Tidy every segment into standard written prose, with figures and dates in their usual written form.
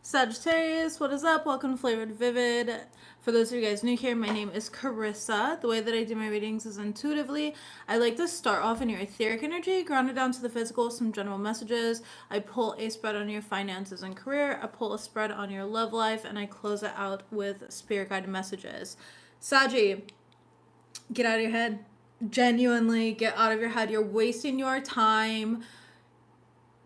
Sagittarius, what is up? Welcome to FlavoredVivid. For those of you guys new here, my name is Carissa. The way that I do my readings is intuitively. I like to start off in your etheric energy, ground it down to the physical, some general messages. I pull a spread on your finances and career. I pull a spread on your love life, and I close it out with spirit guided messages. Saggy, get out of your head. Genuinely get out of your head. You're wasting your time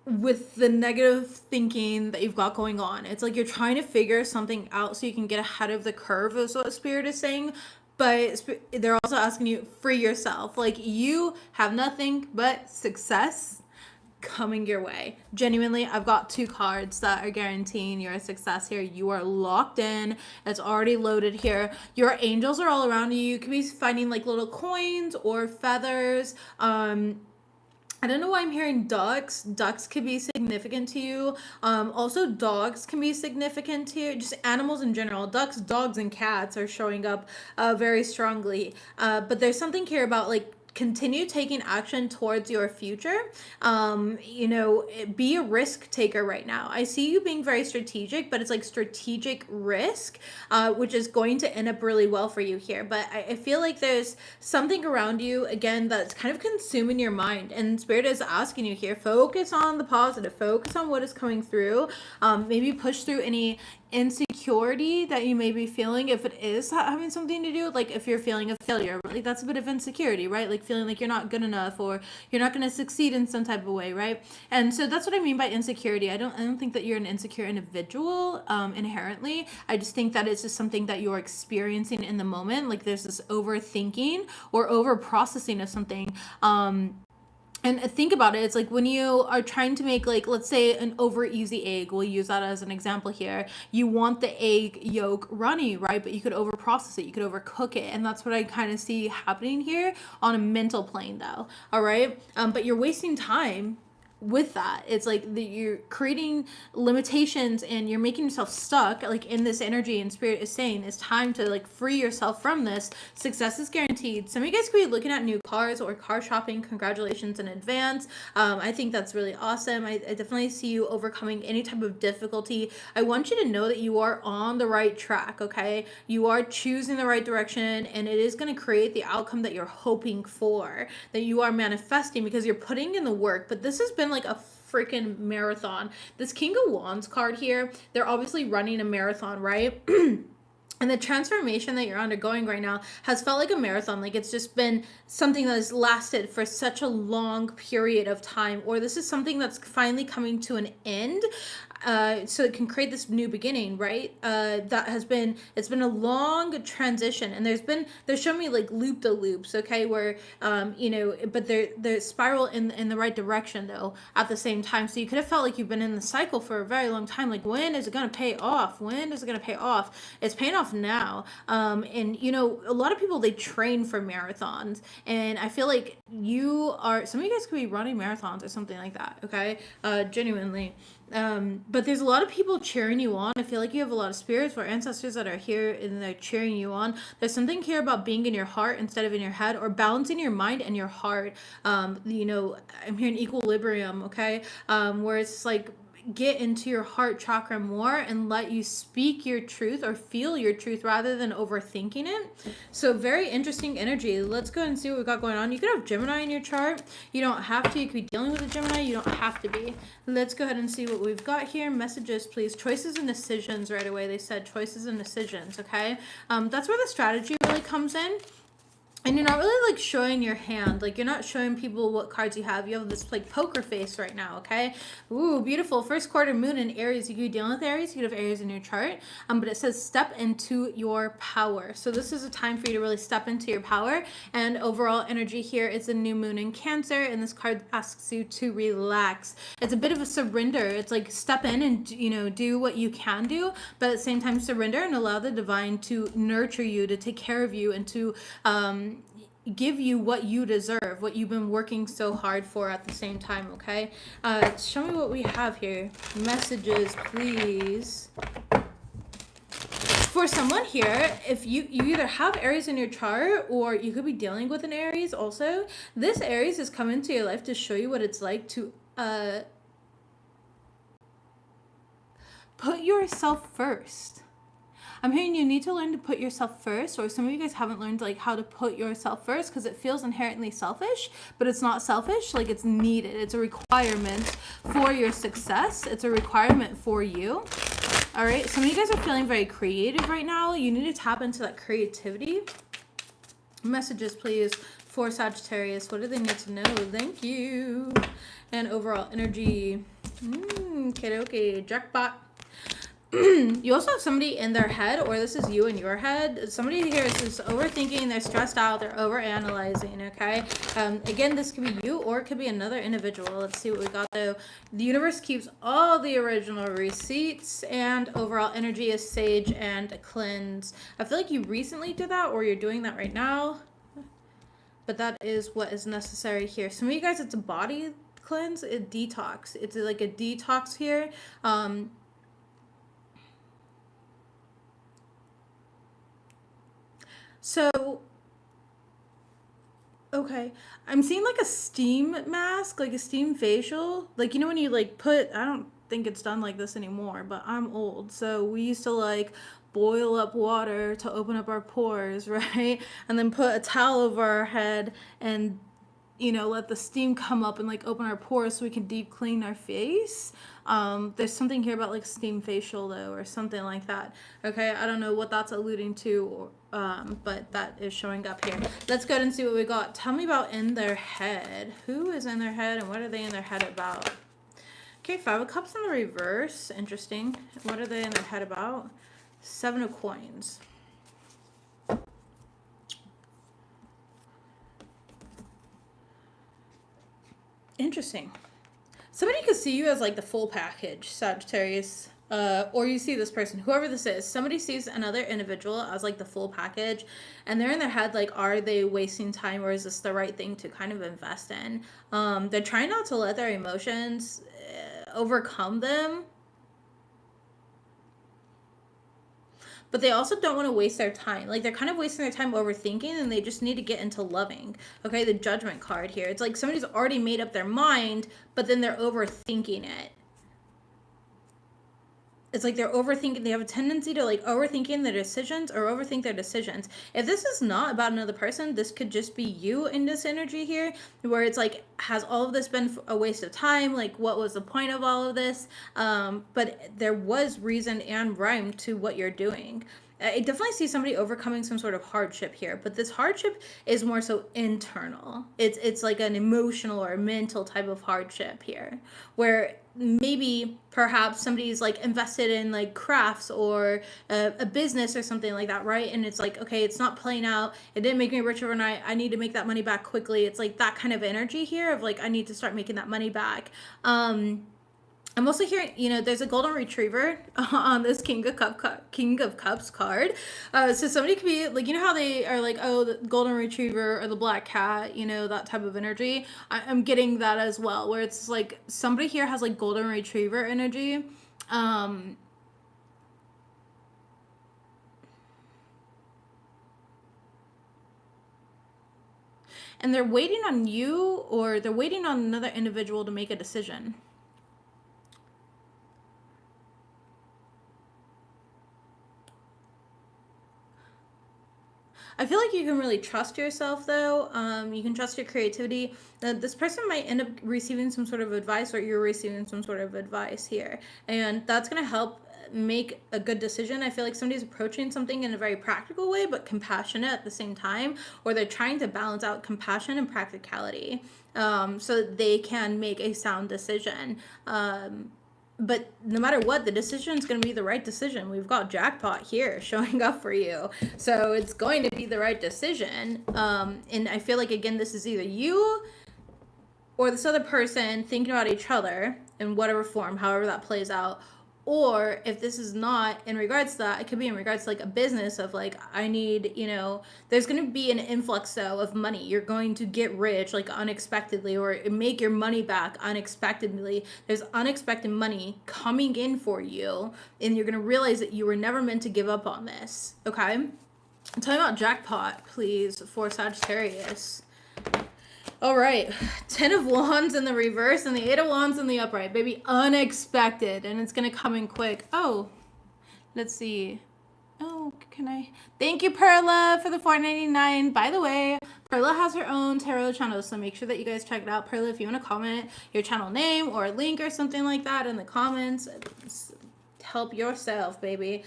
with the negative thinking that you've got going on. It's like you're trying to figure something out so you can get ahead of the curve, is what spirit is saying. But they're also asking you, free yourself. Like, you have nothing but success coming your way. Genuinely, I've got two cards that are guaranteeing your success here. You are locked in. It's already loaded here. Your angels are all around you. You could be finding like little coins or feathers. I don't know why I'm hearing ducks. Ducks could be significant to you. Also, dogs can be significant to you. Just animals in general. Ducks, dogs, and cats are showing up very strongly. But there's something here about like continue taking action towards your future. Be a risk taker right now. I see you being very strategic, but it's like strategic risk, which is going to end up really well for you here. But I feel like there's something around you, again, that's kind of consuming your mind. And Spirit is asking you here, focus on the positive, focus on what is coming through. Maybe push through any insecurity that you may be feeling, if it is having something to do, like if you're feeling a failure, like that's a bit of insecurity, right? Like feeling like you're not good enough or you're not going to succeed in some type of way, right? And so that's what I mean by insecurity. I don't think that you're an insecure individual inherently. I just think that it's just something that you're experiencing in the moment. Like there's this overthinking or over processing of something. And think about it, it's like when you are trying to make, like, let's say an over easy egg, we'll use that as an example here. You want the egg yolk runny, right? But you could over process it, you could overcook it. And that's what I kind of see happening here on a mental plane though. All right. But you're wasting time with that. It's like you're creating limitations and you're making yourself stuck like in this energy, and Spirit is saying it's time to like free yourself from this. Success is guaranteed. Some of you guys could be looking at new cars or car shopping. Congratulations in advance. I think that's really awesome. I definitely see you overcoming any type of difficulty. I want you to know that you are on the right track. Okay, you are choosing the right direction, and it is going to create the outcome that you're hoping for, that you are manifesting, because you're putting in the work. But this has been like a freaking marathon. This King of Wands card here, they're obviously running a marathon, right? And the transformation that you're undergoing right now has felt like a marathon. Like it's just been something that has lasted for such a long period of time, or this is something that's finally coming to an end. So it can create this new beginning, right? It's been a long transition, and they're showing me like loop-de-loops, okay, where but they're spiral in the right direction though at the same time. So you could have felt like you've been in the cycle for a very long time. Like, when is it gonna pay off? When is it gonna pay off? It's paying off now. And a lot of people, they train for marathons, and I feel like some of you guys could be running marathons or something like that, okay? Genuinely. But there's a lot of people cheering you on. I feel like you have a lot of spirits or ancestors that are here and they're cheering you on. There's something here about being in your heart instead of in your head, or balancing your mind and your heart. I'm hearing equilibrium, okay? Where it's like, get into your heart chakra more and let you speak your truth or feel your truth rather than overthinking it. So very interesting energy. Let's go and see what we've got going on. You could have Gemini in your chart. You don't have to. You could be dealing with a Gemini. You don't have to be. Let's go ahead and see what we've got here. Messages, please. Choices and decisions right away. They said choices and decisions, okay? That's where the strategy really comes in. And you're not really like showing your hand. Like, you're not showing people what cards you have. You have this like poker face right now, okay? Ooh, beautiful. First quarter moon in Aries. You could be dealing with Aries. You could have Aries in your chart. But it says step into your power. So this is a time for you to really step into your power. And overall energy here is a new moon in Cancer. And this card asks you to relax. It's a bit of a surrender. It's like step in and, do what you can do. But at the same time, surrender and allow the divine to nurture you, to take care of you, and to give you what you deserve, what you've been working so hard for at the same time, okay? Show me what we have here. Messages, please. For someone here, if you either have Aries in your chart, or you could be dealing with an Aries also, this Aries has come into your life to show you what it's like to put yourself first. I'm hearing you need to learn to put yourself first, or some of you guys haven't learned like how to put yourself first because it feels inherently selfish, but it's not selfish. Like, it's needed. It's a requirement for your success. It's a requirement for you. All right. Some of you guys are feeling very creative right now. You need to tap into that creativity. Messages, please, for Sagittarius. What do they need to know? Thank you. And overall energy. Okay, jackpot. You also have somebody in their head, or this is you in your head. Somebody here is just overthinking, they're stressed out, they're overanalyzing, okay? Again, this could be you, or it could be another individual. Let's see what we got, though. The universe keeps all the original receipts, and overall energy is sage and cleanse. I feel like you recently did that, or you're doing that right now, but that is what is necessary here. Some of you guys, it's a body cleanse, a detox. It's like a detox here. So, okay, I'm seeing like a steam mask, like a steam facial. Like, you know, when you like put, I don't think it's done like this anymore, but I'm old. So we used to like boil up water to open up our pores, right? And then put a towel over our head and, you know, let the steam come up and like open our pores so we can deep clean our face. There's something here about like steam facial though, or something like that. Okay, I don't know what that's alluding to, but that is showing up here. Let's go ahead and see what we got. Tell me about in their head. Who is in their head and what are they in their head about? Okay, 5 of Cups in the reverse. Interesting. What are they in their head about? 7 of Coins. Interesting. Somebody could see you as like the full package, Sagittarius. Or you see this person, whoever this is, somebody sees another individual as like the full package, and they're in their head like, are they wasting time, or is this the right thing to kind of invest in? They're trying not to let their emotions overcome them, but they also don't want to waste their time. Like, they're kind of wasting their time overthinking, and they just need to get into loving. Okay, the Judgment card here. It's like somebody's already made up their mind, but then they're overthinking it. It's like they're overthinking. They have a tendency to like overthinking their decisions or overthink their decisions. If this is not about another person, this could just be you in this energy here, where it's like, has all of this been a waste of time? Like, what was the point of all of this? But there was reason and rhyme to what you're doing. I definitely see somebody overcoming some sort of hardship here, but this hardship is more so internal. It's like an emotional or mental type of hardship here, where maybe perhaps somebody's like invested in like crafts or a business or something like that, right? And it's like, okay, it's not playing out. It didn't make me rich overnight. I need to make that money back quickly. It's like that kind of energy here of like, I need to start making that money back. I'm also hearing, you know, there's a golden retriever on this King of Cups card. So somebody could be like, you know how they are like, oh, the golden retriever or the black cat, you know, that type of energy. I'm getting that as well, where it's like somebody here has like golden retriever energy. And they're waiting on you, or they're waiting on another individual to make a decision. I feel like you can really trust yourself, though. You can trust your creativity. This person might end up receiving some sort of advice, or you're receiving some sort of advice here. And that's going to help make a good decision. I feel like somebody's approaching something in a very practical way, but compassionate at the same time, or they're trying to balance out compassion and practicality so that they can make a sound decision. But no matter what, the decision is going to be the right decision. We've got jackpot here showing up for you. So it's going to be the right decision. And I feel like, again, this is either you or this other person thinking about each other in whatever form, however that plays out. Or if this is not in regards to that, it could be in regards to like a business of like, I need, you know, there's going to be an influx though of money. You're going to get rich like unexpectedly, or make your money back unexpectedly. There's unexpected money coming in for you, and you're going to realize that you were never meant to give up on this. Okay. Tell me about jackpot, please, for Sagittarius. All right, 10 of Wands in the reverse and the 8 of Wands in the upright. Baby, unexpected, and it's going to come in quick. Oh, let's see. Oh, can I? Thank you, Perla, for the $4.99. By the way, Perla has her own tarot channel, so make sure that you guys check it out. Perla, if you want to comment your channel name or a link or something like that in the comments, help yourself, baby.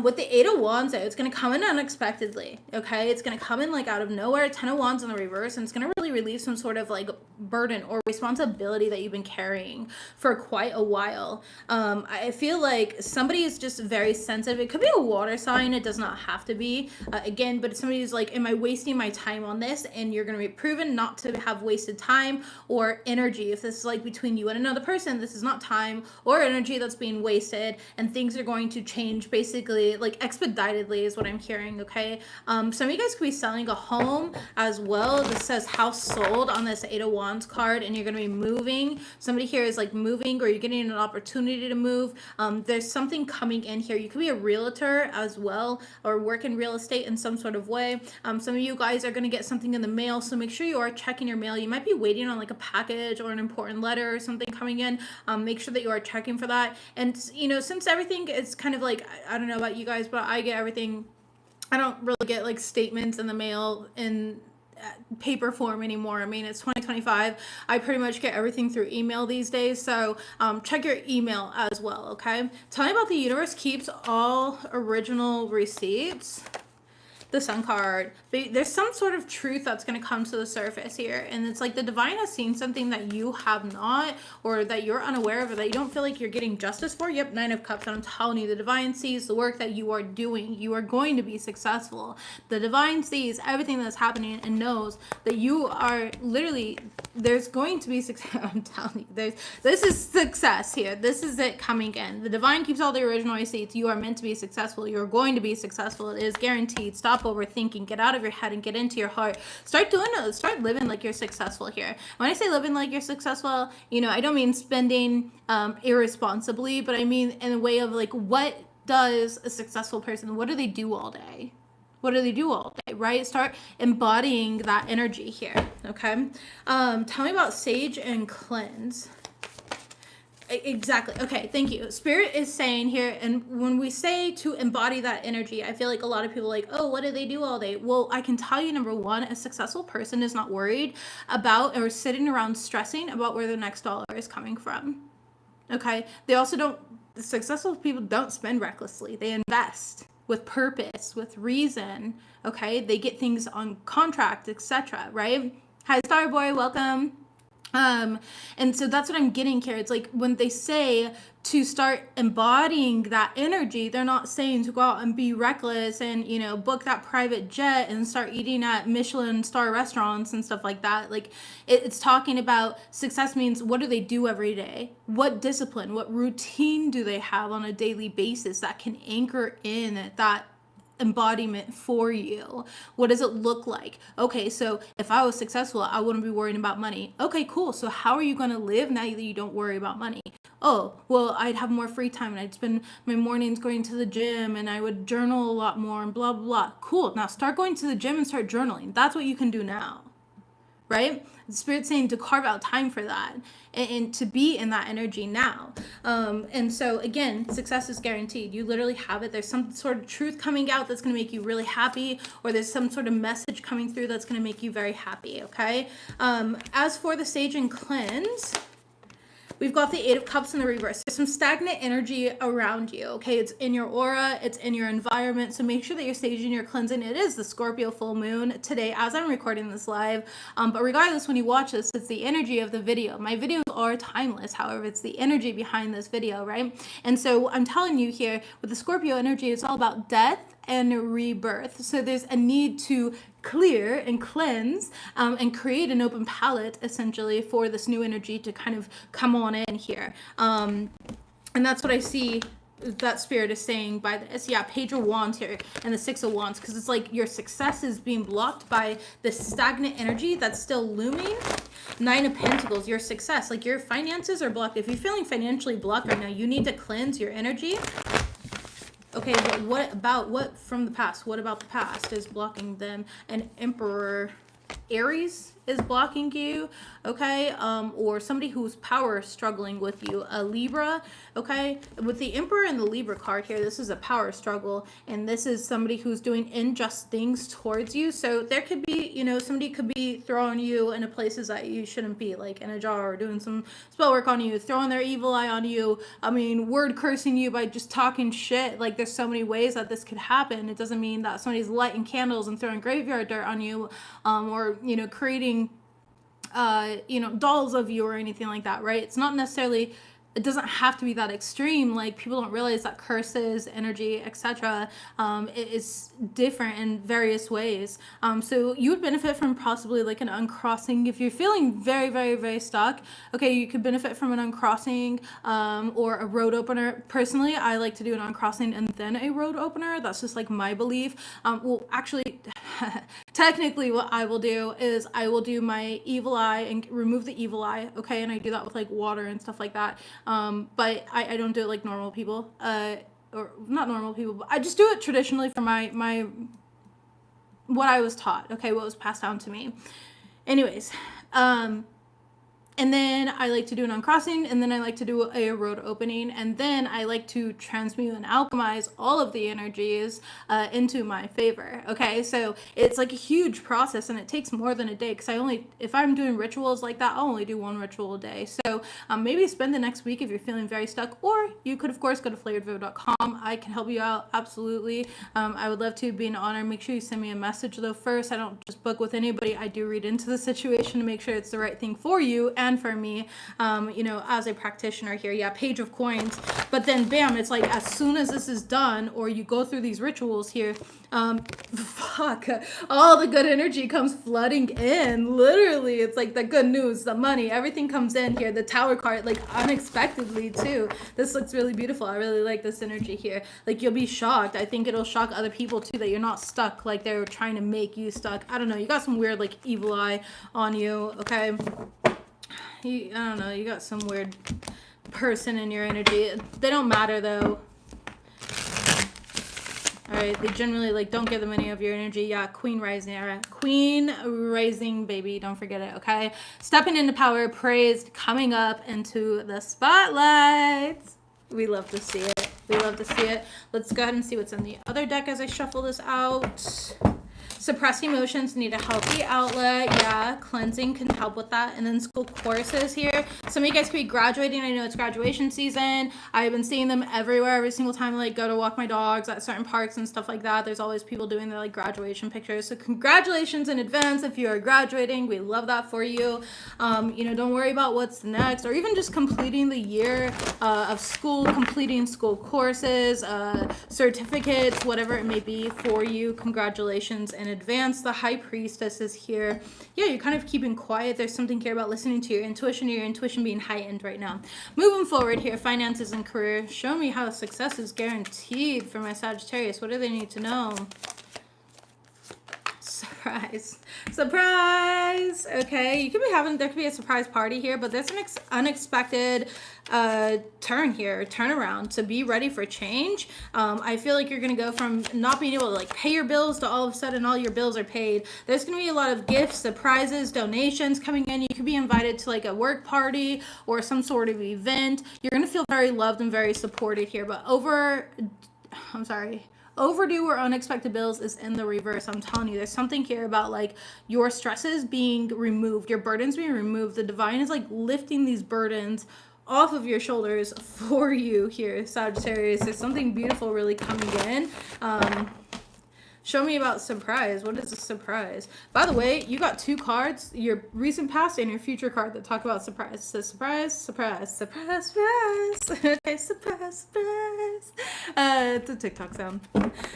With the 8 of Wands, it's going to come in unexpectedly, okay? It's going to come in like out of nowhere. 10 of Wands in the reverse, and it's going to really relieve some sort of like burden or responsibility that you've been carrying for quite a while. I feel like somebody is just very sensitive. It could be a water sign. It does not have to be, again, but somebody who's like, am I wasting my time on this? And you're going to be proven not to have wasted time or energy. If this is like between you and another person, this is not time or energy that's being wasted, and things are going to change basically like expeditedly is what I'm hearing, okay? Some of you guys could be selling a home as well. This says house sold on this 8 of Wands card, and you're going to be moving. Somebody here is like moving, or you're getting an opportunity to move. There's something coming in here. You could be a realtor as well, or work in real estate in some sort of way. Some of you guys are going to get something in the mail, so make sure you are checking your mail. You might be waiting on like a package or an important letter or something coming in. Make sure that you are checking for that. And you know, since everything is kind of like, I don't know about you guys, but I get everything. I don't really get like statements in the mail in paper form anymore. I mean, it's 2025. I pretty much get everything through email these days. So check your email as well, okay? Tell me about the universe keeps all original receipts. The Sun card. There's some sort of truth that's going to come to the surface here, and it's like the divine has seen something that you have not, or that you're unaware of, or that you don't feel like you're getting justice for. Yep, 9 of Cups. And I'm telling you, the divine sees the work that you are doing. You are going to be successful. The divine sees everything that's happening and knows that you are literally, there's going to be success. I'm telling you, this is success here. This is it coming in. The divine keeps all the original receipts. You are meant to be successful. You're going to be successful. It is guaranteed. Stop overthinking. Get out of your head and get into your heart. Start doing it. Start living like you're successful here. When I say living like you're successful, you know, I don't mean spending irresponsibly, but I mean in a way of like, what does a successful person, what do they do all day? What do they do all day, right? Start embodying that energy here, okay? Tell me about Sage and Cleanse. Exactly. Okay, thank you. Spirit is saying here, and when we say to embody that energy, I feel like a lot of people are like, oh, what do they do all day? Well, I can tell you, number one, a successful person is not worried about or sitting around stressing about where their next dollar is coming from. Okay? They also don't, successful people don't spend recklessly. They invest with purpose, with reason. Okay? They get things on contract, etc. Right? Hi, Starboy. Welcome. And so that's what I'm getting here. It's like when they say to start embodying that energy, they're not saying to go out and be reckless and, you know, book that private jet and start eating at Michelin star restaurants and stuff like that. Like it's talking about success means what do they do every day? What discipline, what routine do they have on a daily basis that can anchor in that embodiment for you? What does it look like? Okay, so if I was successful, I wouldn't be worrying about money. Okay, cool. So how are you going to live now that you don't worry about money? Oh, well, I'd have more free time and I'd spend my mornings going to the gym and I would journal a lot more and blah, blah, blah. Cool. Now start going to the gym and start journaling. That's what you can do now. Right? The Spirit's saying to carve out time for that and to be in that energy now. And so again, success is guaranteed. You literally have it. There's some sort of truth coming out that's going to make you really happy, or there's some sort of message coming through that's going to make you very happy. Okay. As for the Sage and Cleanse, we've got the 8 of Cups in the reverse. There's some stagnant energy around you, okay? It's in your aura, it's in your environment, so make sure that you're saging, you're cleansing. It is the Scorpio full moon today as I'm recording this live, but regardless, when you watch this, it's the energy of the video. My videos are timeless, however, it's the energy behind this video, right? And so I'm telling you here, with the Scorpio energy, it's all about death and rebirth. So there's a need to clear and cleanse and create an open palette essentially for this new energy to kind of come on in here. And that's what I see that Spirit is saying by this. Yeah, Page of Wands here and the 6 of Wands, because it's like your success is being blocked by this stagnant energy that's still looming. 9 of Pentacles, your success, like your finances are blocked. If you're feeling financially blocked right now, you need to cleanse your energy. Okay, but what from the past? What about the past is blocking them? An Emperor, Aries is blocking you, okay, or somebody who's power struggling with you, a Libra, okay. With the Emperor and the Libra card here, this is a power struggle, and this is somebody who's doing unjust things towards you. So there could be, you know, somebody could be throwing you into places that you shouldn't be, like in a jar, or doing some spell work on you, throwing their evil eye on you, I mean, word cursing you by just talking shit. Like, there's so many ways that this could happen. It doesn't mean that somebody's lighting candles and throwing graveyard dirt on you, or, you know, creating you know, dolls of you or anything like that, right? It's not necessarily, it doesn't have to be that extreme. Like, people don't realize that curses, energy, etc. It is different in various ways. So you would benefit from possibly like an uncrossing if you're feeling very, very, very stuck. Okay, you could benefit from an uncrossing, or a road opener. Personally, I like to do an uncrossing and then a road opener. That's just like my belief. Well, actually, technically what I will do is I will do my evil eye and remove the evil eye, okay, and I do that with like water and stuff like that, but I don't do it like normal people, or not normal people, but I just do it traditionally for my what I was taught, okay, what was passed down to me. Anyways, and then I like to do an uncrossing, and then I like to do a road opening, and then I like to transmute and alchemize all of the energies into my favor. Okay, so it's like a huge process, and it takes more than a day, because if I'm doing rituals like that, I'll only do one ritual a day. So maybe spend the next week if you're feeling very stuck, or you could of course go to FlavoredVivid.com. I can help you out, absolutely. I would love to, be an honor. Make sure you send me a message though first. I don't just book with anybody. I do read into the situation to make sure it's the right thing for you and for me, you know, as a practitioner here. Yeah, Page of Coins, but then bam, it's like as soon as this is done, or you go through these rituals here, fuck, all the good energy comes flooding in. Literally, it's like the good news, the money, everything comes in here. The Tower card, like unexpectedly too. This looks really beautiful. I really like this energy here. Like, you'll be shocked. I think it'll shock other people too, that you're not stuck like they're trying to make you stuck. I don't know, you got some weird like evil eye on you, okay. I don't know, you got some weird person in your energy. They don't matter though. Alright, they generally like don't give them any of your energy. Yeah, Queen Rising, alright. Queen Rising, baby, don't forget it, okay? Stepping into power, praised, coming up into the spotlight. We love to see it. We love to see it. Let's go ahead and see what's in the other deck as I shuffle this out. Suppressed emotions need a healthy outlet. Yeah, cleansing can help with that. And then school courses here. Some of you guys could be graduating. I know it's graduation season. I've been seeing them everywhere, every single time I like go to walk my dogs at certain parks and stuff like that. There's always people doing their like graduation pictures. So congratulations in advance if you are graduating. We love that for you. You know, don't worry about what's next, or even just completing the year of school, completing school courses, certificates, whatever it may be for you. Congratulations in advance. The High Priestess is here. Yeah, you're kind of keeping quiet. There's something here about listening to your intuition being heightened right now. Moving forward here, finances and career. Show me how success is guaranteed for my Sagittarius. What do they need to know? Surprise. Surprise. Okay, you could be having, there could be a surprise party here, but there's an unexpected turnaround to be ready for change. I feel like you're gonna go from not being able to like pay your bills to all of a sudden all your bills are paid. There's gonna be a lot of gifts, surprises, donations coming in. You could be invited to like a work party or some sort of event. You're gonna feel very loved and very supported here, but overdue or unexpected bills is in the reverse. I'm telling you, there's something here about like your stresses being removed, your burdens being removed. The divine is like lifting these burdens off of your shoulders for you here, Sagittarius. There's something beautiful really coming in. Show me about surprise. What is a surprise? By the way, you got two cards, your recent past and your future card, that talk about surprise. It says surprise, surprise, surprise, surprise. Okay, surprise, surprise. It's a TikTok sound.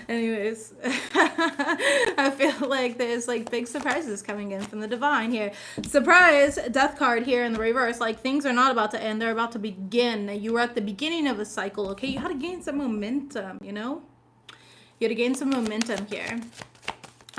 Anyways, I feel like there's like big surprises coming in from the divine here. Surprise, death card here in the reverse. Like, things are not about to end, they're about to begin. You were at the beginning of a cycle, okay? You had to gain some momentum, you know? You had to gain some momentum here.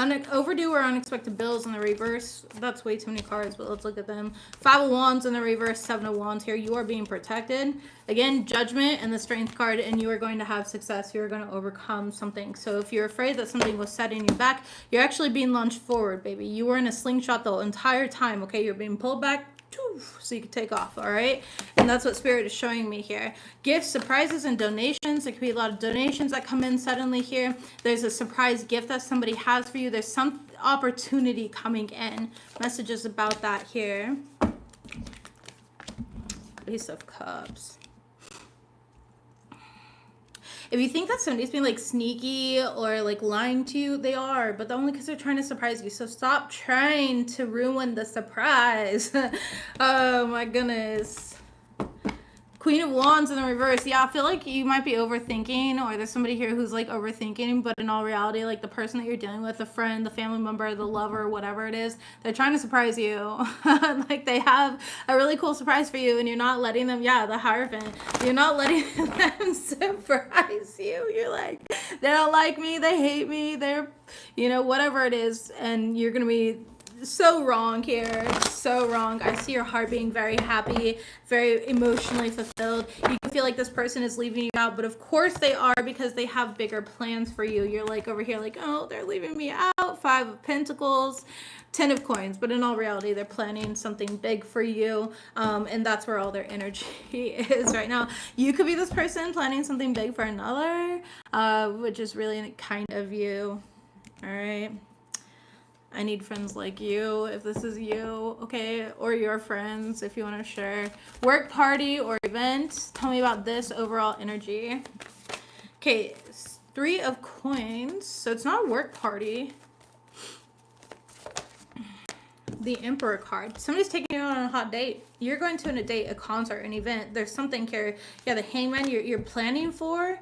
Overdue or unexpected bills in the reverse. That's way too many cards, but let's look at them. Five of Wands in the reverse, Seven of Wands here. You are being protected. Again, Judgment and the Strength card, and you are going to have success. You are going to overcome something. So if you're afraid that something was setting you back, you're actually being launched forward, baby. You were in a slingshot the entire time, okay? You're being pulled back so you can take off, all right? And that's what Spirit is showing me here. Gifts, surprises, and donations. There could be a lot of donations that come in suddenly here. There's a surprise gift that somebody has for you. There's some opportunity coming in. Messages about that here. Ace of Cups. If you think that somebody's being like sneaky or like lying to you, they are, but only because they're trying to surprise you. So stop trying to ruin the surprise. Oh my goodness. Queen of Wands in the reverse. Yeah, I feel like you might be overthinking, or there's somebody here who's like overthinking, but in all reality, like the person that you're dealing with, the friend, the family member, the lover, whatever it is, they're trying to surprise you. Like they have a really cool surprise for you and you're not letting them, yeah, the Hierophant, you're not letting them surprise you. You're like, they don't like me, they hate me, they're, you know, whatever it is, and you're going to be so wrong here, so wrong. I see your heart being very happy, very emotionally fulfilled. You can feel like this person is leaving you out, but of course they are, because they have bigger plans for you. You're like over here like, oh, they're leaving me out. Five of Pentacles, 10 of Coins, but in all reality, they're planning something big for you, and that's where all their energy is right now. You could be this person planning something big for another, which is really kind of you. All right. I need friends like you, if this is you, okay? Or your friends, if you want to share. Work, party, or event. Tell me about this overall energy. Okay, Three of Coins. So it's not a work party. The Emperor card. Somebody's taking you on a hot date. You're going to a date, a concert, an event. There's something here. Yeah, the Hangman you're planning for.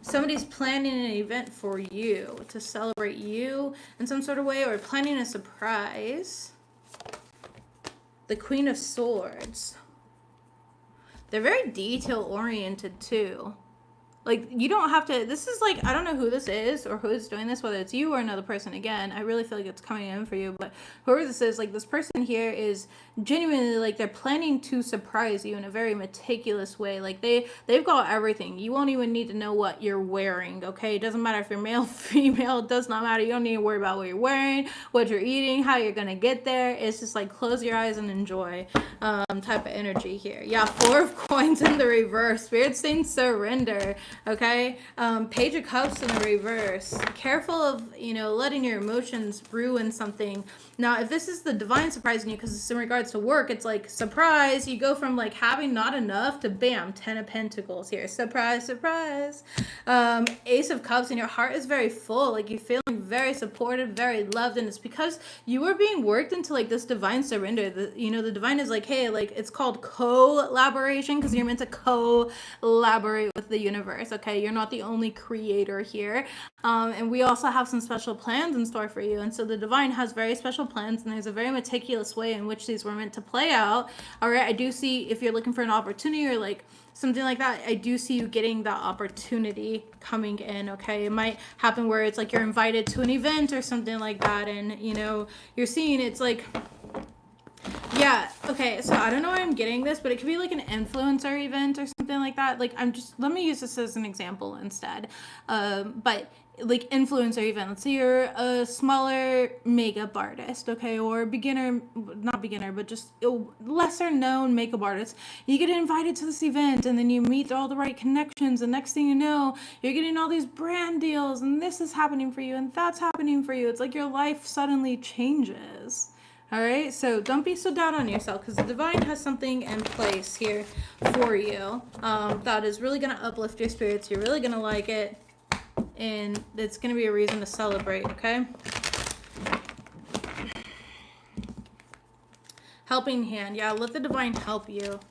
Somebody's planning an event for you to celebrate you in some sort of way, or planning a surprise. The Queen of Swords. They're very detail oriented too. Like, you don't have to, this is like, I don't know who this is or who's doing this, whether it's you or another person. Again, I really feel like it's coming in for you, but whoever this is, like, this person here is genuinely, like, they're planning to surprise you in a very meticulous way. Like, they've got everything. You won't even need to know what you're wearing, okay? It doesn't matter if you're male, female, it does not matter. You don't need to worry about what you're wearing, what you're eating, how you're gonna get there. It's just like, close your eyes and enjoy type of energy here. Yeah, Four of Coins in the reverse. Spirit saying surrender. Okay, Page of Cups in the reverse. Careful of, you know, letting your emotions ruin something. Now, if this is the divine surprising you, because it's in regards to work, it's like, surprise, you go from like having not enough to bam, 10 of Pentacles here. Surprise, surprise. Ace of Cups, and your heart is very full. Like, you're feeling very supported, very loved, and it's because you were being worked into like this divine surrender. You know, the divine is like, hey, like, it's called collaboration, because you're meant to collaborate with the universe. Okay, you're not the only creator here, and we also have some special plans in store for you. And so the divine has very special plans, and there's a very meticulous way in which these were meant to play out. All right, I do see, if you're looking for an opportunity or like something like that, I do see you getting that opportunity coming in. Okay, it might happen where it's like you're invited to an event or something like that, and you know, you're seeing it's like, yeah, okay, so I don't know why I'm getting this, but it could be like an influencer event or something like that. Like, let me use this as an example instead. But like, influencer event, let's say you're a smaller makeup artist, okay, or beginner, not beginner, but just a lesser known makeup artist. You get invited to this event, and then you meet all the right connections, and next thing you know, you're getting all these brand deals, and this is happening for you, and that's happening for you. It's like your life suddenly changes. All right, so don't be so down on yourself, because the divine has something in place here for you that is really going to uplift your spirits. You're really going to like it, and it's going to be a reason to celebrate, okay? Helping hand. Yeah, let the divine help you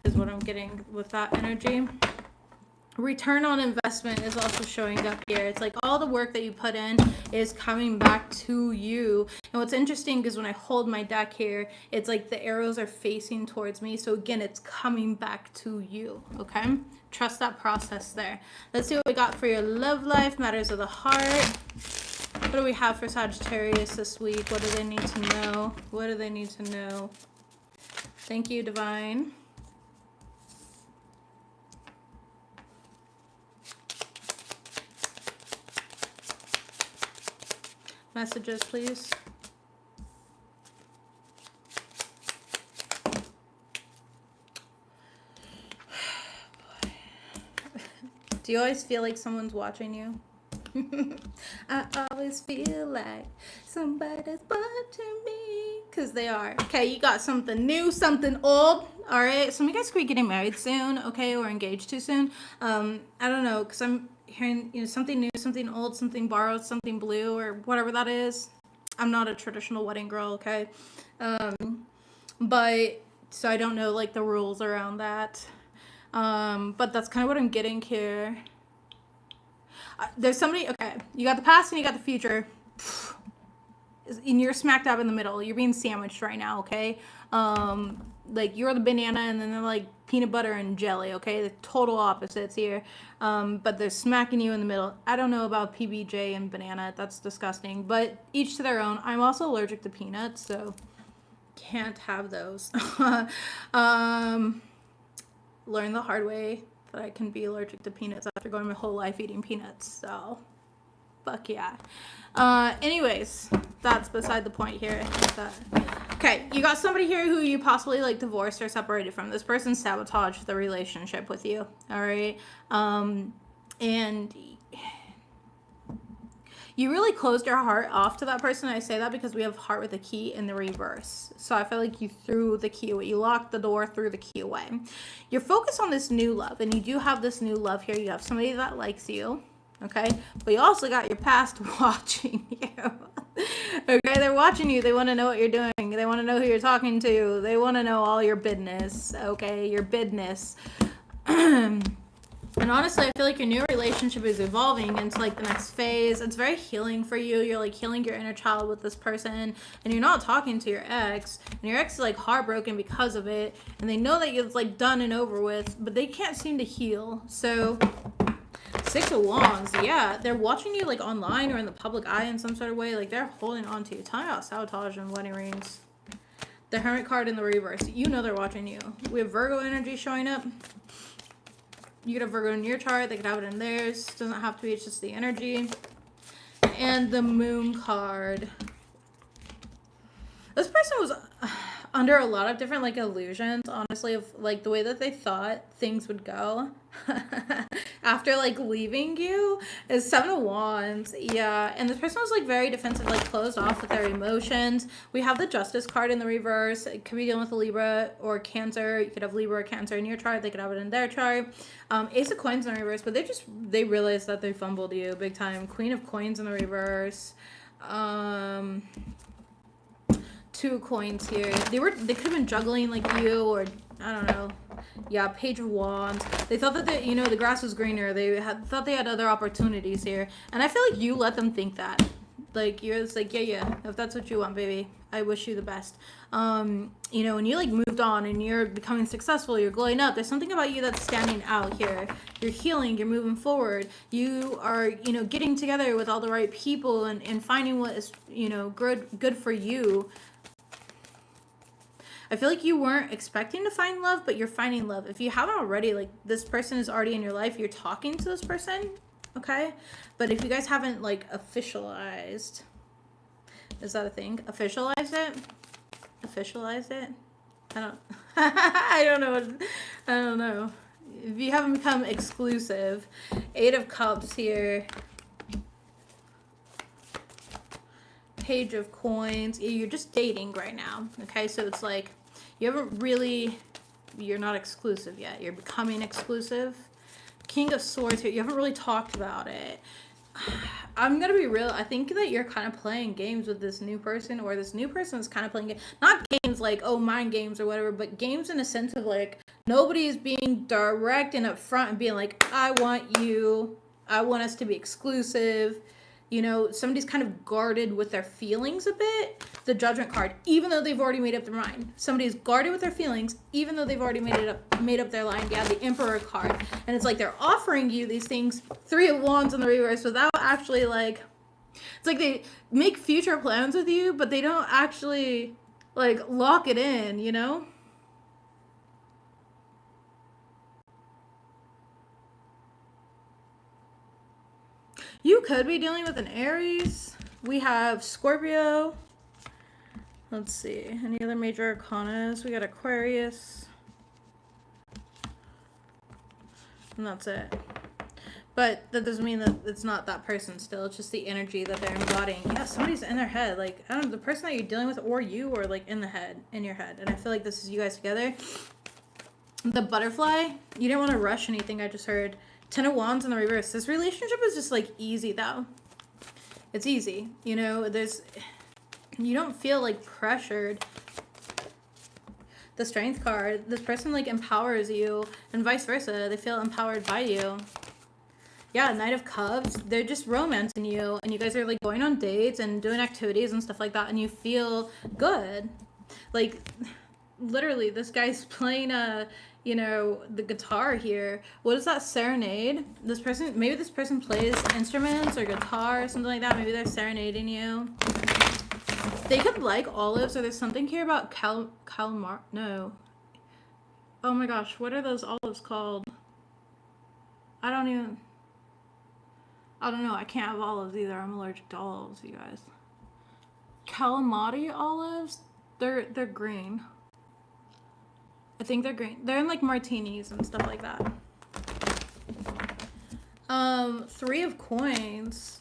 is what I'm getting with that energy. return on investment is also showing up here. It's like all the work that you put in is coming back to you. And what's interesting is when I hold my deck here, it's like the arrows are facing towards me. So again, it's coming back to you. Okay, trust that process there. Let's see what we got for your love life, matters of the heart. What do we have for Sagittarius this week? What do they need to know? What do they need to know? Thank you, Divine. Messages, please. Do you always feel like someone's watching you? I always feel like somebody's watching me. Because they are. Okay, you got something new, something old. All right, some of you guys could be getting married soon, okay, or engaged too soon. I don't know, because I'm hearing, you know, something new, something old, something borrowed, something blue, or whatever that is. I'm not a traditional wedding girl, okay? But, so I don't know, like, the rules around that. But that's kind of what I'm getting here. There's somebody, okay, you got the past and you got the future. And you're smack dab in the middle. You're being sandwiched right now, okay? Like, you're the banana and then they're like peanut butter and jelly, okay? The total opposites here. But they're smacking you in the middle. I don't know about PBJ and banana. That's disgusting. But each to their own. I'm also allergic to peanuts, so can't have those. Learned the hard way that I can be allergic to peanuts after going my whole life eating peanuts. So, fuck yeah. Anyways, that's beside the point here. Okay, you got somebody here who you possibly like divorced or separated from. This person sabotaged the relationship with you. All right. And you really closed your heart off to that person. I say that because we have heart with a key in the reverse. So I feel like you threw the key away. You locked the door, threw the key away. You're focused on this new love, and you do have this new love here. You have somebody that likes you, okay? But you also got your past watching you. Okay, they're watching you. They want to know what you're doing. They want to know who you're talking to. They want to know all your business, okay? Your business. And honestly, I feel like your new relationship is evolving into like the next phase. It's very healing for you. You're like healing your inner child with this person, and you're not talking to your ex, and your ex is like heartbroken because of it, and they know that it's like done and over with, but they can't seem to heal. So Six of Wands, yeah, they're watching you like online or in the public eye in some sort of way. Like they're holding on to you. Tell me about sabotage and wedding rings. The Hermit card in the reverse. You know they're watching you. We have Virgo energy showing up. You could have Virgo in your chart. They could have it in theirs. Doesn't have to be. It's just the energy. And the Moon card. This person was under a lot of different like illusions, honestly, of like the way that they thought things would go after like leaving you. Is Seven of Wands. Yeah, and this person was like very defensive, like closed off with their emotions. We have the Justice card in the reverse. It could be dealing with a Libra or Cancer. You could have Libra or Cancer in your chart. They could have it in their chart. Ace of Coins in the reverse, but they realized that they fumbled you big time. Queen of Coins in the reverse. Two coins here. They could have been juggling like you, or I don't know. Yeah, Page of Wands. They thought that the grass was greener. They thought they had other opportunities here, and I feel like you let them think that. Like you're just like, yeah, if that's what you want, baby, I wish you the best. And you like moved on and you're becoming successful, you're glowing up. There's something about you that's standing out here. You're healing, you're moving forward. You are, getting together with all the right people and finding what is, good for you. I feel like you weren't expecting to find love, but you're finding love. If you haven't already, like this person is already in your life, you're talking to this person, okay? But if you guys haven't like officialized, is that a thing? Officialized it? Officialized it? I don't know. If you haven't become exclusive, Eight of Cups here. Page of Coins. You're just dating right now, okay? So it's like you're not exclusive yet. You're becoming exclusive. King of Swords here. You haven't really talked about it. I'm gonna be real. I think that you're kind of playing games with this new person, or this new person is kind of playing games. Not games like, oh, mind games or whatever, but games in a sense of like Nobody is being direct and upfront and being like, I want you. I want us to be exclusive. You know, somebody's kind of guarded with their feelings a bit. The Judgment card, even though they've already made up their mind. Somebody's guarded with their feelings, even though they've already made up their mind. Yeah, the Emperor card. And it's like they're offering you these things, 3 of Wands in the reverse, without actually like, it's like they make future plans with you, but they don't actually like lock it in, you know? You could be dealing with an Aries. We have Scorpio. Let's see. Any other major arcanas? We got Aquarius. And that's it. But that doesn't mean that it's not that person still. It's just the energy that they're embodying. Yeah, somebody's in their head. Like, I don't know, the person that you're dealing with or you are like in your head. And I feel like this is you guys together. The butterfly, you didn't want to rush anything, I just heard. 10 of Wands in the reverse. This relationship is just like easy though. It's easy. You know, you don't feel like pressured. The Strength card, this person like empowers you and vice versa. They feel empowered by you. Yeah, Knight of Cups, they're just romancing you and you guys are like going on dates and doing activities and stuff like that and you feel good. Like literally this guy's playing you know, the guitar here. What is that? Serenade? Maybe this person plays instruments or guitar or something like that. Maybe they're serenading you. They could like olives, or there's something here about calamari. No. Oh my gosh, what are those olives called? I don't know. I can't have olives either. I'm allergic to olives, you guys. Calamari olives? They're green. I think they're green. They're in like martinis and stuff like that. 3 of coins.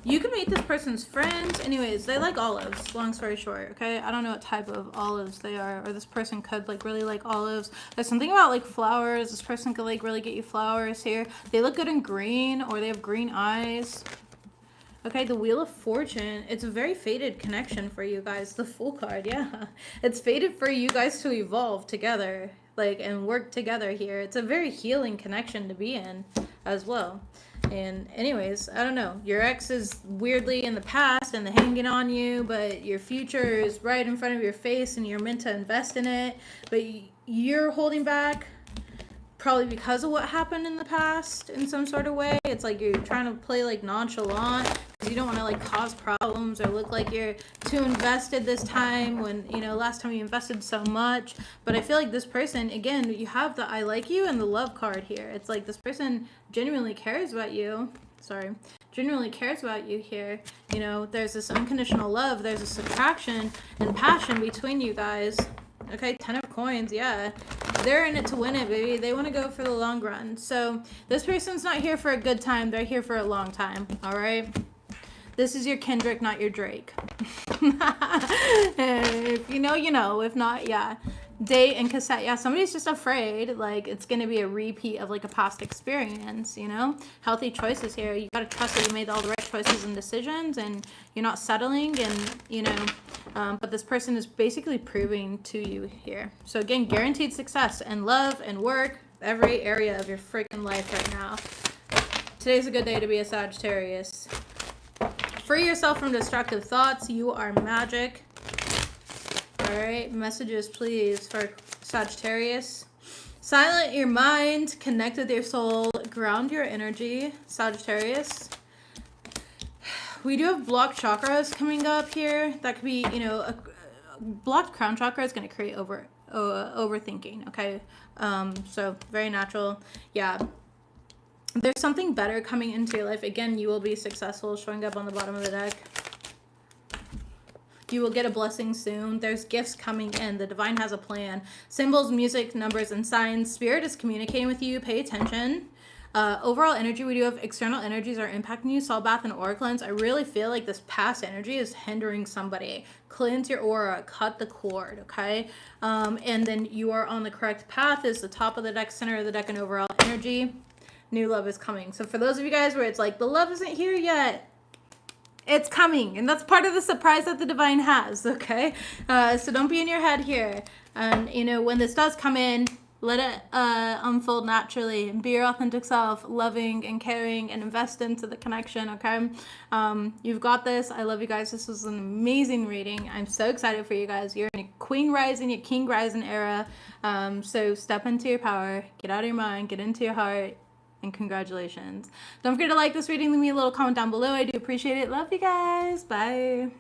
You can meet this person's friends. Anyways, they like olives, long story short, okay? I don't know what type of olives they are, or this person could like really like olives. There's something about like flowers. This person could like really get you flowers here. They look good in green, or they have green eyes. Okay, the Wheel of Fortune. It's a very fated connection for you guys. The Fool card, yeah. It's fated for you guys to evolve together, like, and work together here. It's a very healing connection to be in as well. And anyways, I don't know. Your ex is weirdly in the past and they're hanging on you, but your future is right in front of your face and you're meant to invest in it. But you're holding back probably because of what happened in the past in some sort of way. It's like you're trying to play like nonchalant because you don't want to like cause problems or look like you're too invested this time when, you know, last time you invested so much. But I feel like this person, again, you have the I like you and the love card here. It's like this person genuinely cares about you. Genuinely cares about you here. You know, there's this unconditional love. There's this attraction and passion between you guys. Okay, 10 of coins, yeah. They're in it to win it, baby. They want to go for the long run. So this person's not here for a good time. They're here for a long time, all right? This is your Kendrick, not your Drake. If you know, you know. If not, yeah. Date and cassette. Yeah, somebody's just afraid like it's going to be a repeat of like a past experience, you know? Healthy choices here. You got to trust that you made all the right choices and decisions and you're not settling and, you know, but this person is basically proving to you here. So again, guaranteed success and love and work, every area of your freaking life right now. Today's a good day to be a Sagittarius. Free yourself from destructive thoughts. You are magic. All right, messages please for Sagittarius. Silent your mind, connect with your soul, ground your energy, Sagittarius. We do have blocked chakras coming up here. That could be, you know, a blocked crown chakra is going to create overthinking, okay? So very natural. Yeah. There's something better coming into your life. Again, you will be successful, showing up on the bottom of the deck. You will get a blessing soon. There's gifts coming in. The divine has a plan. Symbols, music, numbers, and signs. Spirit is communicating with you. Pay attention. Overall energy, we do have external energies are impacting you. Salt bath and aura cleanse. I really feel like this past energy is hindering somebody. Cleanse your aura. Cut the cord, okay? And then you are on the correct path. Is the top of the deck, center of the deck, and overall energy. New love is coming. So for those of you guys where it's like, the love isn't here yet, It's coming, and that's part of the surprise that the divine has, okay? So don't be in your head here. And, you know, when this does come in, let it unfold naturally and be your authentic self, loving and caring, and invest into the connection, okay? You've got this. I love you guys. This was an amazing reading. I'm so excited for you guys. You're in a queen rising, a king rising era. So step into your power, get out of your mind, get into your heart, and congratulations. Don't forget to like this reading, leave me a little comment down below. I do appreciate it. Love you guys. Bye.